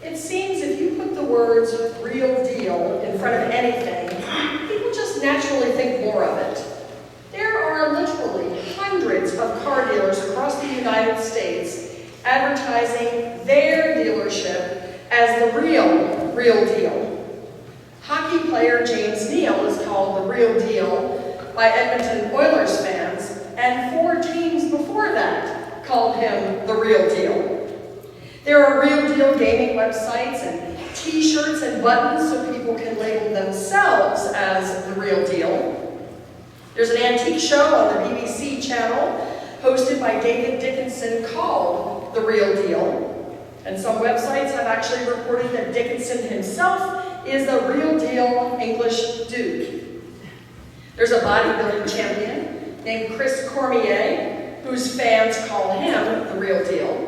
It seems if you put the words real deal in front of anything, people just naturally think more of it. There are literally hundreds of car dealers across the United States advertising their dealership as the real deal. Hockey player James Neal is called the real deal by Edmonton Oilers fans, and 4 teams before that called him the real deal. There are real deal gaming websites and t-shirts and buttons so people can label themselves as the real deal. There's an antique show on the BBC channel hosted by David Dickinson called The Real Deal. And some websites have actually reported that Dickinson himself is the real deal English duke. There's a bodybuilding champion named Chris Cormier, whose fans call him the real deal.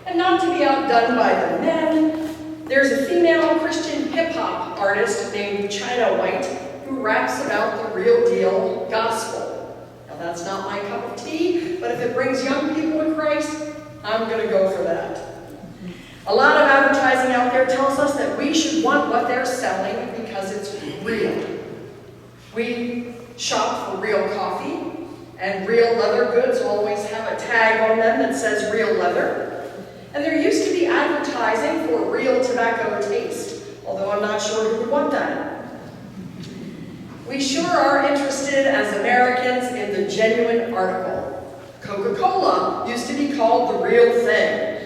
And not to be outdone by the men, there's a female Christian hip-hop artist named China White who raps about the real deal gospel. Now that's not my cup of tea, but if it brings young people to Christ, I'm going to go for that. A lot of advertising out there tells us that we should want what they're selling because it's real. We shop for real coffee, and real leather goods always have a tag on them that says real leather. And there used to be advertising for real tobacco taste, although I'm not sure who would want that. We sure are interested as Americans in the genuine article. Coca-Cola used to be called the real thing.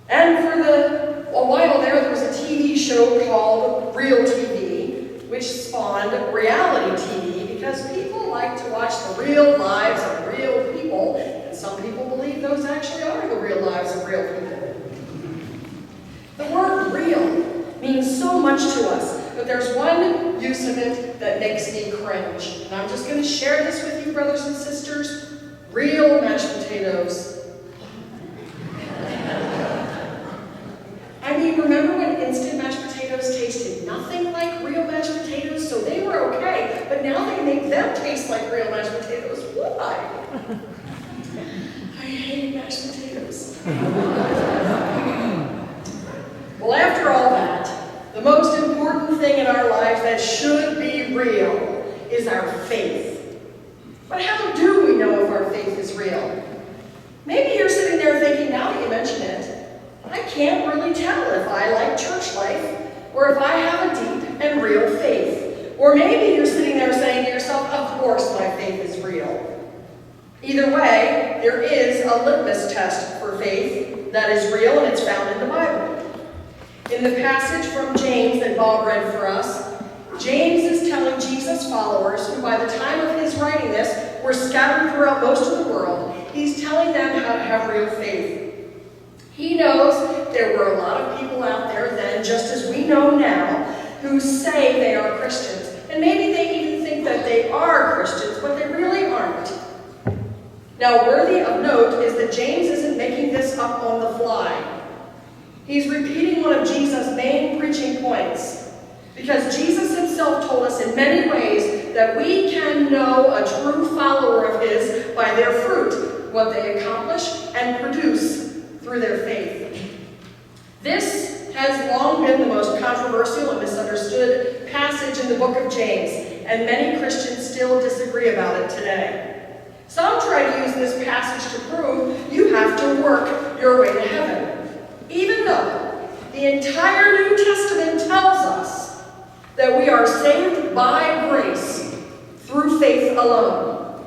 And for a while there was a TV show called Real TV, which spawned reality TV because people like to watch the real lives of real people, and some people believe those actually are the real lives of real people. The word real means so much to us, but there's one use of it that makes me cringe. And I'm just going to share this with you, brothers and sisters. Real mashed potatoes. I mean, remember when instant mashed potatoes tasted nothing like real mashed potatoes? So they were okay, but now they make them taste like real mashed potatoes. Why? I hate mashed potatoes. Well, after all that, the most important thing in our lives that should be real is our faith. But how do we know if our faith is real? Maybe you're sitting there thinking, now that you mention it, I can't really tell if I like church life or if I have a deep and real faith. Or maybe you're sitting there saying to yourself, of course my faith is real. Either way, there is a litmus test for faith that is real, and it's found in the Bible. In the passage from James that Bob read for us, James is telling Jesus' followers, who by the time of his writing this were scattered throughout most of the world, he's telling them how to have real faith. He knows there were a lot of people out there then, just as we know now, who say they are Christians. And maybe they even think that they are Christians, but they really aren't. Now, worthy of note is that James isn't making this up on the fly. He's repeating one of Jesus' main preaching points, because Jesus himself told us in many ways that we can know a true follower of his by their fruit, what they accomplish and produce through their faith. This has long been the most controversial and misunderstood passage in the book of James, and many Christians still disagree about it today. Some try to use this passage to prove you have to work your way to heaven, even though the entire New Testament tells us that we are saved by grace through faith alone.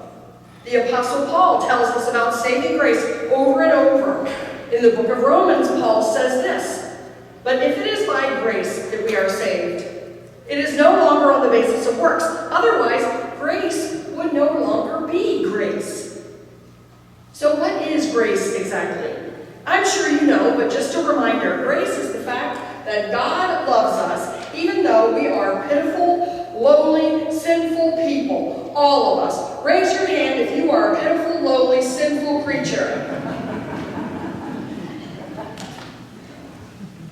The Apostle Paul tells us about saving grace over and over. In the book of Romans, Paul says this, "But if it is by grace that we are saved, it is no longer on the basis of works. Otherwise, grace would no longer be grace." So what is grace exactly? I'm sure you know, but just a reminder, grace is the fact that God loves us, even though we are pitiful, lowly, sinful people. All of us. Raise your hand if you are a pitiful, lowly, sinful creature.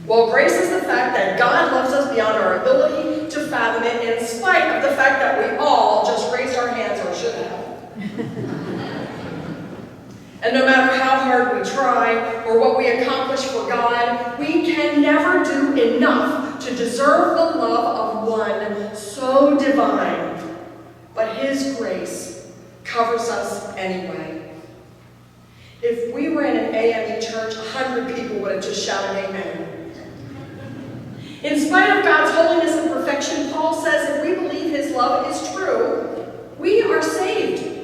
Well, grace is the fact that God loves us beyond our ability to fathom it, in spite of the fact that we all just raised our hands, or should have. And no matter how hard we try or what we accomplish for God, we can never fruit enough to deserve the love of one so divine. But his grace covers us anyway. If we were in an AME church, 100 people would have just shouted amen. In spite of God's holiness and perfection, Paul says if we believe his love is true, we are saved.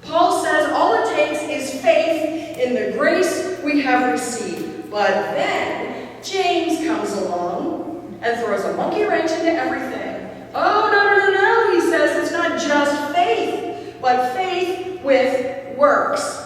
Paul says all it takes is faith in the grace we have received. But then James comes along and throws a monkey wrench into everything. Oh, no, he says it's not just faith, but faith with works.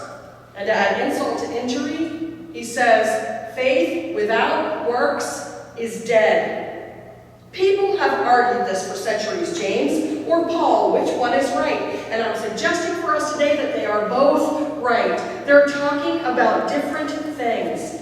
And to add insult to injury, he says faith without works is dead. People have argued this for centuries, James or Paul, which one is right? And I'm suggesting for us today that they are both right. They're talking about different things.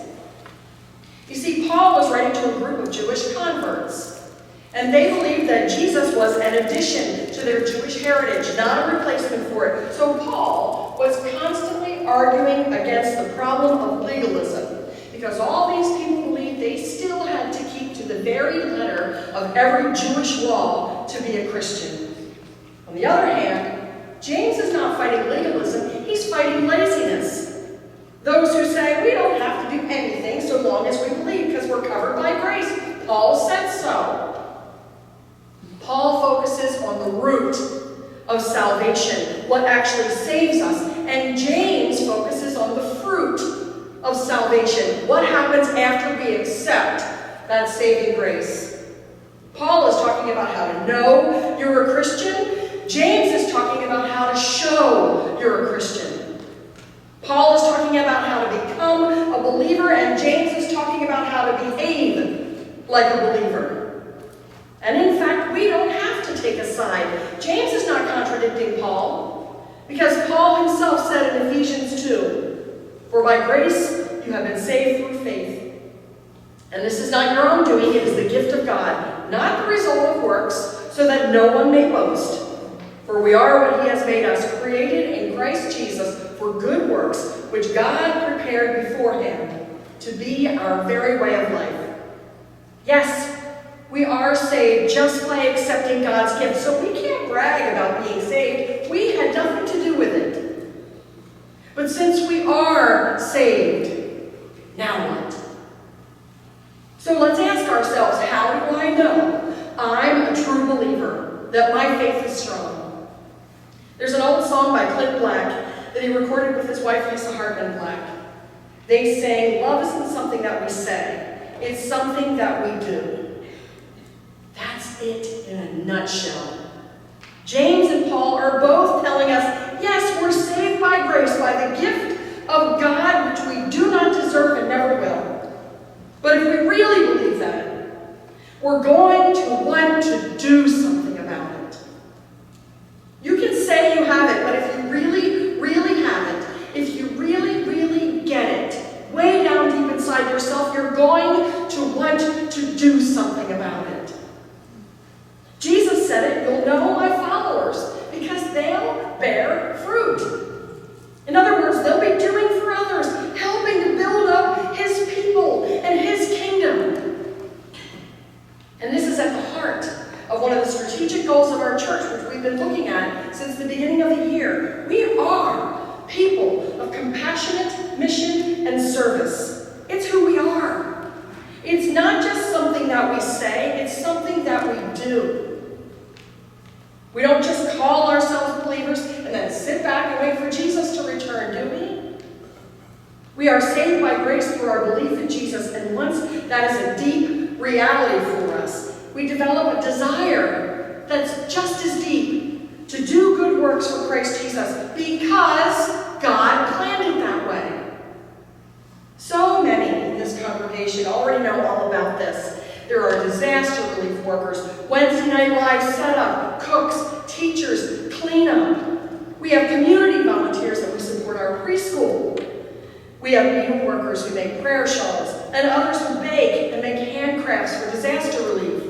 You see, Paul was writing to a group of Jewish converts, and they believed that Jesus was an addition to their Jewish heritage, not a replacement for it. So Paul was constantly arguing against the problem of legalism, because all these people believed they still had to keep to the very letter of every Jewish law to be a Christian. On the other hand, James is not fighting legalism, he's fighting laziness. Those who say we don't have to do anything so long as we believe because we're covered by grace. Paul said so. Paul focuses on the root of salvation, what actually saves us. And James focuses on the fruit of salvation, what happens after we accept that saving grace. Paul is talking about how to know you're a Christian. James is talking about how to show you're a Christian. Paul is talking about how to become a believer, and James is talking about how to behave like a believer. And in fact, we don't have to take a side. James is not contradicting Paul, because Paul himself said in Ephesians 2, "For by grace you have been saved through faith. And this is not your own doing, it is the gift of God, not the result of works, so that no one may boast. For we are what he has made us, created in Christ Jesus for good works, which God prepared beforehand to be our very way of life." Yes, we are saved just by accepting God's gift, so we can't brag about being saved. We had nothing to do with it. But since we are saved, now what? So let's ask ourselves, how do I know I'm a true believer, that my faith is strong? There's an old song by Clint Black that he recorded with his wife, Lisa Hartman Black. They sang, "Love isn't something that we say, it's something that we do." That's it in a nutshell. James and Paul are both telling us, yes, we're saved by grace, by the gift of God, which we do not deserve and never will. But if we really believe that, we're going to want to do something about it. You can say you have it, but if you really, really have it, if you really, really get it, way down deep inside yourself, you're going to want to do something about it. Jesus said it, "You'll know my followers because they'll bear fruit." In other words, they'll be doing for others, helping to build up his people and his kingdom. And this is at the heart of one of the strategic goals of our church, which we've been looking at since the beginning of the year. We are people of compassionate mission and service. It's who we are. It's not just something that we say, it's something that we do. We don't just call ourselves believers and then sit back and wait for Jesus to return, do we? We are saved by grace through our belief in Jesus, and once that is a deep reality for us, we develop a desire that's just as deep to do good works for Christ Jesus because God planned it that way. So many in this congregation already know all about this. There are disaster relief workers, Wednesday night live setup, cooks, teachers, cleanup. We have community volunteers that we support our preschool. We have needle workers who make prayer shawls, and others who bake and make handcrafts for disaster relief.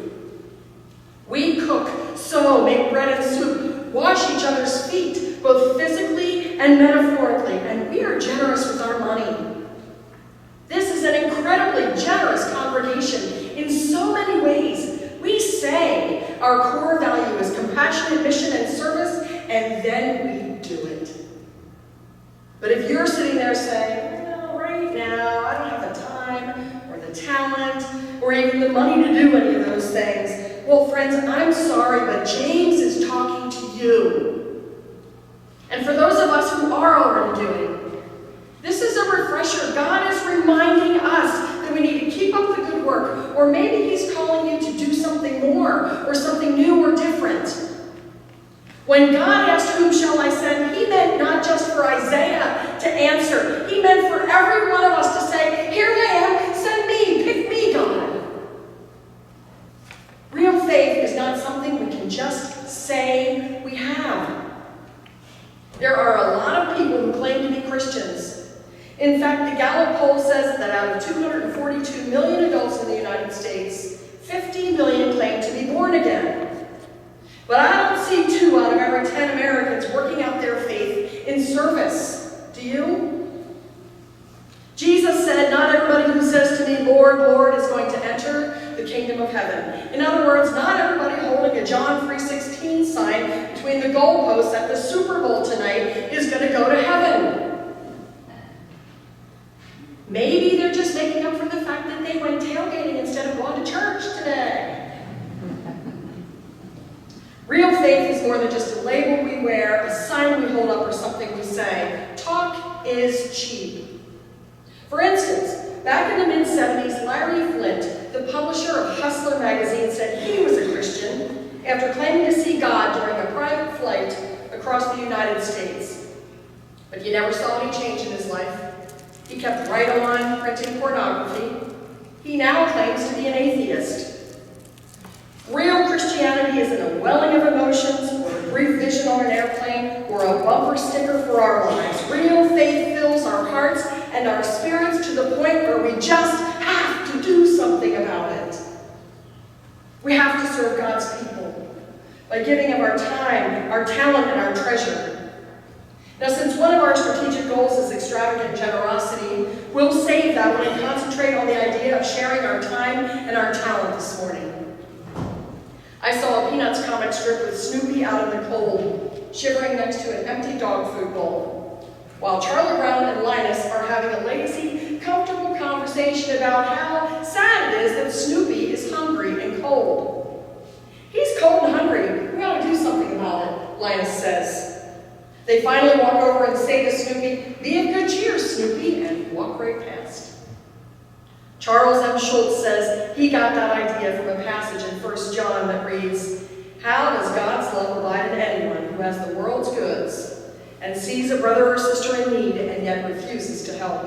We cook, sew, make bread and soup, wash each other's feet, both physically and metaphorically, and we are generous with our money. This is an incredibly generous congregation in then we do it. But if you're sitting there saying, well, right now, I don't have the time or the talent or even the money to do any of those things, well, friends, I'm sorry, but James is talking to you. And for those of us who are already doing, this is a refresher. God is reminding us that we need to keep up the good work, or maybe he's calling you to do something more or something new or different. When God asked, whom shall I send, he meant not just for Isaiah to answer. He meant for every one of us to say, here I am, send me, pick me, God. Real faith is not something we can just say we have. There are a lot of people who claim to be Christians. In fact, the Gallup poll says that out of 242 million adults in the United States, 50 million claim to be born again. But I don't see 2 out of every 10 Americans working out their faith in service. Do you? Jesus said, not everybody who says to me, Lord, Lord, is going to enter the kingdom of heaven. In other words, not everybody holding a John 3:16 sign between the goalposts at the Super Bowl tonight is going to go to heaven. Maybe they're just making up for the fact that they went tailgating instead of going to church today. Real faith is more than just a label we wear, a sign we hold up, or something we say. Talk is cheap. For instance, back in the mid-70s, Larry Flint, the publisher of Hustler magazine, said he was a Christian after claiming to see God during a private flight across the United States. But he never saw any change in his life. He kept right on printing pornography. He now claims to be an atheist. Real Christianity isn't a welling of emotions, or a brief vision on an airplane, or a bumper sticker for our lives. Real faith fills our hearts and our spirits to the point where we just have to do something about it. We have to serve God's people by giving of our time, our talent, and our treasure. Now, since one of our strategic goals is extravagant generosity, we'll save that one and concentrate on the idea of sharing our time and our talent this morning. I saw a Peanuts comic strip with Snoopy out in the cold, shivering next to an empty dog food bowl, while Charlie Brown and Linus are having a lazy, comfortable conversation about how sad it is that Snoopy is hungry and cold. He's cold and hungry. We ought to do something about it, Linus says. They finally walk over and say to Snoopy, "Be of good cheer, Snoopy," and walk right past. Charles M. Schultz says he got that idea from a passage in 1 John that reads, "How does God's love abide in anyone who has the world's goods and sees a brother or sister in need and yet refuses to help?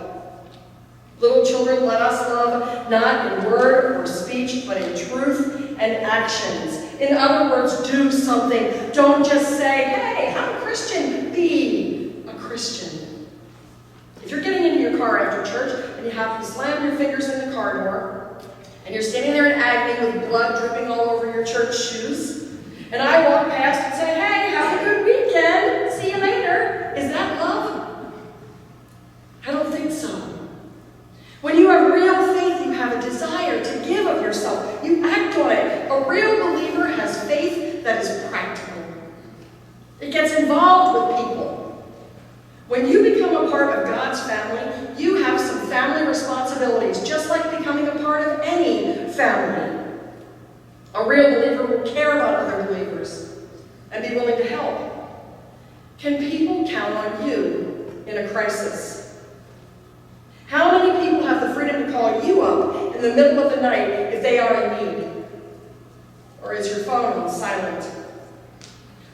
Little children, let us love not in word or speech, but in truth and actions." In other words, do something. Don't just say, "Hey, I'm a Christian." Be a Christian. If you're getting into your car after church and you happen to slam your fingers in the car door, and you're standing there in agony with blood dripping all over your church shoes, and I walk past and say, "Hey, have a good weekend. See you later." Is that love? I don't think so. When you have real faith, you have a desire to give of yourself. You act on it. A real believer has faith that is practical. It gets involved with people. When you become a part of God's family, you have some family responsibilities, just like becoming a part of any family. A real believer will care about other believers and be willing to help. Can people count on you in a crisis? How many people have the freedom to call you up in the middle of the night if they are in need? Or is your phone on silent?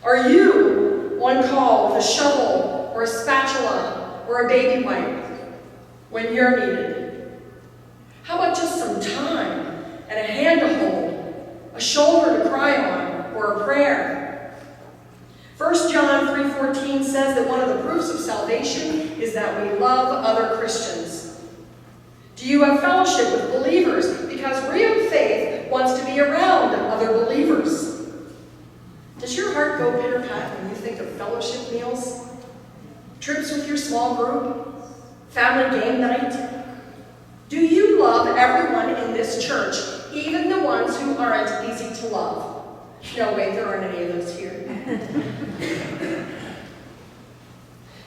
Are you on call with a shovel or a spatula or a baby wipe when you're needed? How about just some time and a hand to hold, a shoulder to cry on, or a prayer? 1 John 3:14 says that one of the proofs of salvation is that we love other Christians. Do you have fellowship with believers? Because real faith wants to be around other believers. Does your heart go pitter-pat when you think of fellowship meals? Trips with your small group? Family game night? Do you love everyone in this church, even the ones who aren't easy to love? No, wait, there aren't any of those here.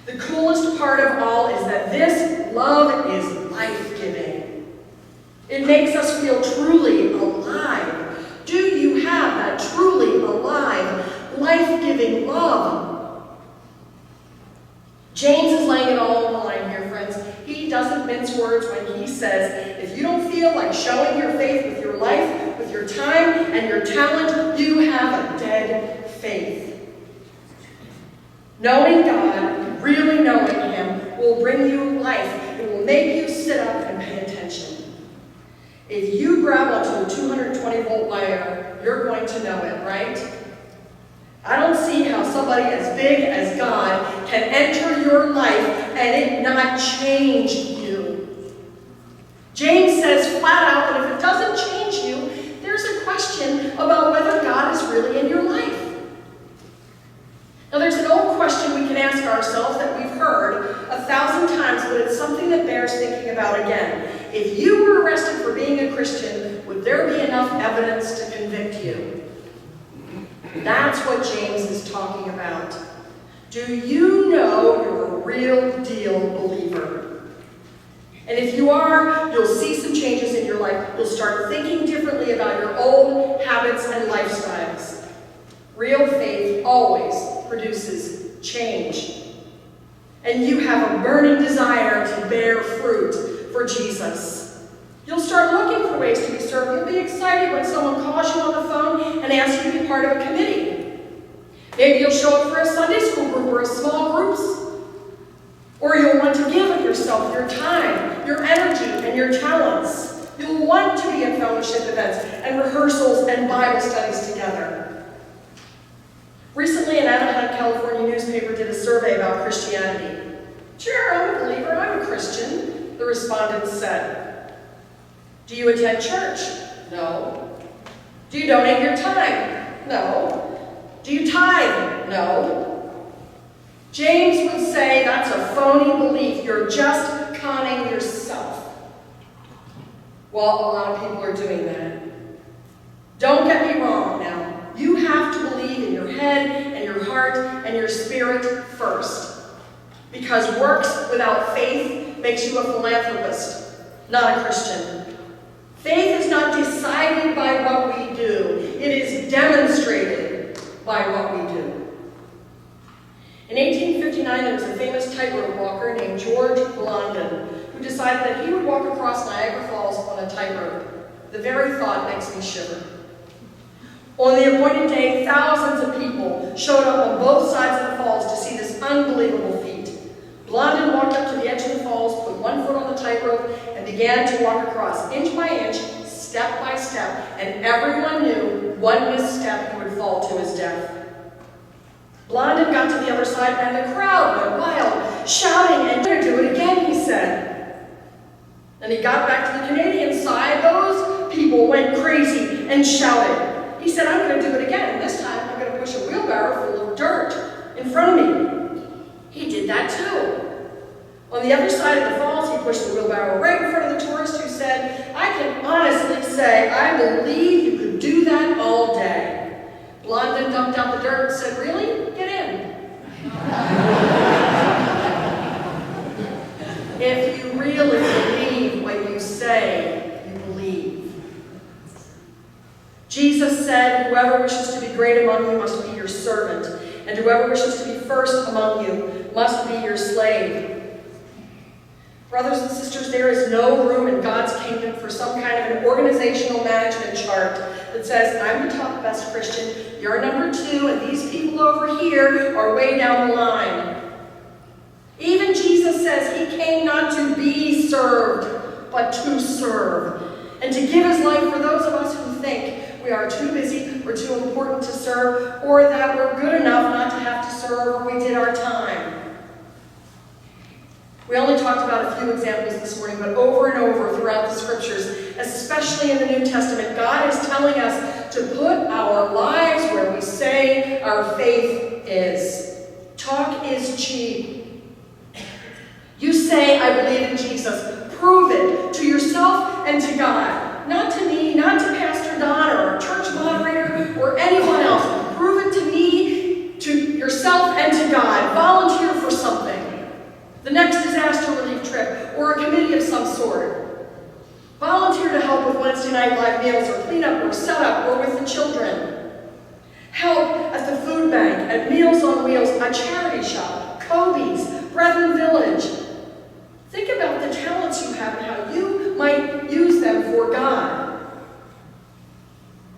The coolest part of all is that this love is life-giving. It makes us feel truly alive. Do you have that truly alive, life-giving love? James is laying it all on the line here, friends. He doesn't mince words when he says, if you don't feel like showing your faith with your life, with your time, and your talent, you have a dead faith. Knowing God, really knowing Him, will bring you life. It will make you sit up and pay attention. If you grab onto a 220-volt wire, you're going to know it, right? I don't see how somebody as big as God can enter your life and it not change you. James says flat out that if it doesn't change you, there's a question about whether God is really in your life. Now, there's an old question we can ask ourselves that we've heard 1,000 times, but it's something that bears thinking about again. If you were arrested for being a Christian, would there be enough evidence to convict you? That's what James is talking about. Do you know you're a real deal believer? And if you are, you'll see some changes in your life. You'll start thinking differently about your old habits and lifestyles. Real faith always produces change. And you have a burning desire to bear fruit for Jesus. You'll start looking for ways to be served. You'll be excited when someone calls you on the phone and asks you to be part of a committee. Maybe you'll show up for a Sunday school group or a small groups. Or you'll want to give of yourself, your time, your energy, and your talents. You'll want to be in fellowship events and rehearsals and Bible studies together. Recently, an Anaheim, California newspaper did a survey about Christianity. Sure, I'm a believer, I'm a Christian, the respondents said. Do you attend church? No. Do you donate your time? No. Do you tithe? No. James would say that's a phony belief. You're just conning yourself. Well, a lot of people are doing that. Don't get me wrong now. You have to believe in your head and your heart and your spirit first. Because works without faith makes you a philanthropist, not a Christian. Faith is not decided by what we do. It is demonstrated by what we do. In 1859, there was a famous tightrope walker named George Blondin who decided that he would walk across Niagara Falls on a tightrope. The very thought makes me shiver. On the appointed day, thousands of people showed up on both sides of the falls to see this unbelievable feat. Blondin walked up to the edge of the falls, put one foot on the tightrope, and began to walk across inch by inch, step by step, and everyone knew one misstep he would fall to his death. Blondin got to the other side, and the crowd went wild, shouting, and "Better do it again," he said. And he got back to the Canadian side. Those people went crazy and shouted. He said, "I'm going to do it again, and this time I'm going to push a wheelbarrow full of dirt in front of me." He did that too. On the other side of the falls, he pushed the wheelbarrow right in front of the tourist, who said, "I can honestly say I believe you could do that all day." Blondin dumped out the dirt and said, "Really? Get in." If you really believe what you say, you believe. Jesus said, "Whoever wishes to be great among you must be your servant, and whoever wishes to be first among you must be your slave." Brothers and sisters, there is no room in God's kingdom for some kind of an organizational management chart that says, "I'm the top best Christian, you're number 2, and these people over here are way down the line." Even Jesus says he came not to be served, but to serve, and to give his life for those of us who think we are too busy or too important to serve, or that we're good enough not to have to serve, or we did our time. We only talked about a few examples this morning, but over and over throughout the scriptures, especially in the New Testament, God is telling us to put our lives where we say our faith is. Talk is cheap. You say, "I believe in Jesus." Prove it to yourself and to God. Not to me, not to Pastor Don or a church moderator or anyone else. Prove it to me, to yourself, and to God. Volunteer for something. some sort. Volunteer to help with Wednesday night live meals or cleanup or setup or with the children. Help at the food bank, at Meals on Wheels, a charity shop, Kobe's, Brethren Village. Think about the talents you have and how you might use them for God.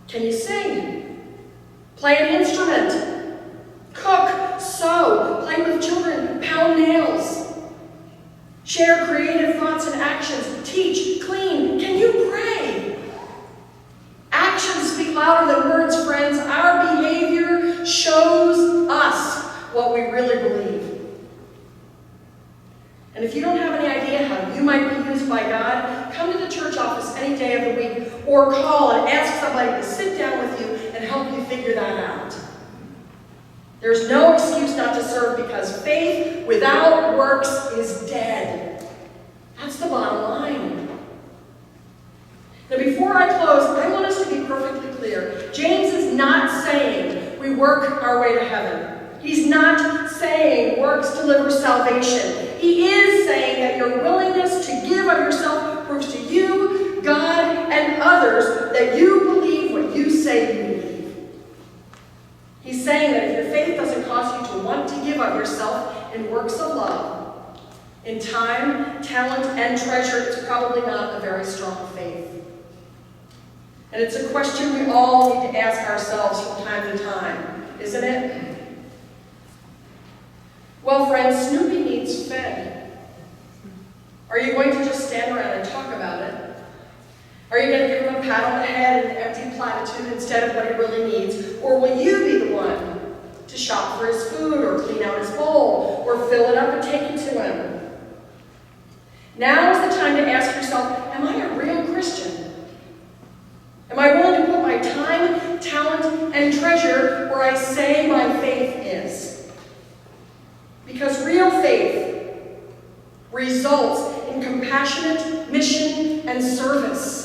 Can you sing? Play an instrument? Cook, sew, play with children, pound nails. Share creative thoughts and actions, teach, clean. Can you pray? Actions speak louder than words, friends. Our behavior shows us what we really believe. And if you don't have any idea how you might be used by God, come to the church office any day of the week or call and ask somebody to sit down with you and help you figure that out. There's no excuse not to serve because faith without works is dead. That's the bottom line. Now, before I close, I want us to be perfectly clear. James is not saying we work our way to heaven. He's not saying works deliver salvation. He is saying that your willingness to give of yourself proves to you, God, and others that you believe what you say you believe. He's saying that if your faith doesn't cause you to want to give of yourself in works of love, in time, talent, and treasure, it's probably not a very strong faith. And it's a question we all need to ask ourselves from time to time, isn't it? Well, friends, Snoopy needs fed. Are you going to just stand around and talk about it? Are you going to give him a pat on the head and an empty platitude instead of what he really needs? Or will you be the one to shop for his food or clean out his bowl or fill it up and take it to him? Now is the time to ask yourself, am I a real Christian? Am I willing to put my time, talent, and treasure where I say my faith is? Because real faith results in compassionate mission and service.